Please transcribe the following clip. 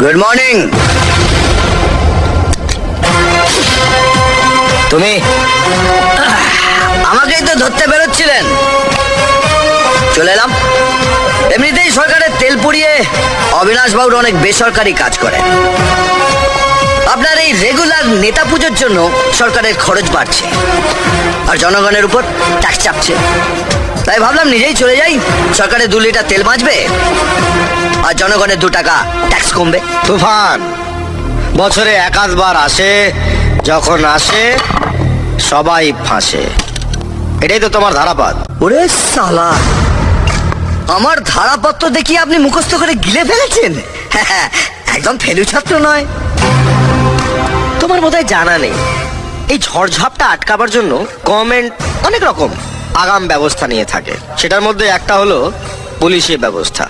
Good morning. তুমি আমাকেই তো ধরতে বেরোচ্ছিলেন, চলে এলাম। এমনিতেই সরকারের তেল পুড়িয়ে অবিনাশ বাবুর অনেক বেসরকারি কাজ করে। আপনার এই রেগুলার নেতা পুজোর জন্য সরকারের খরচ বাড়ছে আর জনগণের উপর ট্যাক্স চাপছে। তাই ভাবলাম নিজেই চলে যাই, সরকারের 2 লিটার তেল বাঁচবে আর জনগণের 2 টাকা ট্যাক্স কমবে। তুফান বছরে 1-8 বার আসে, যখন আসে সবাই ফাঁসে। এটাই তো তোমার ধারাপাত। ওরে সালা, আমার ধারাপত্র দেখি আপনি মুখস্থ করে গিলে ফেলেছেন। একদম ফেলু ছাত্র নয়। তোমার বোধহয় জানা নেই, এই ঝড়ঝাপটা আটকাবার জন্য গভর্নমেন্ট অনেক রকম আগাম ব্যবস্থা নিয়ে থাকে। সেটার মধ্যে একটা হলো পুলিশি ব্যবস্থা।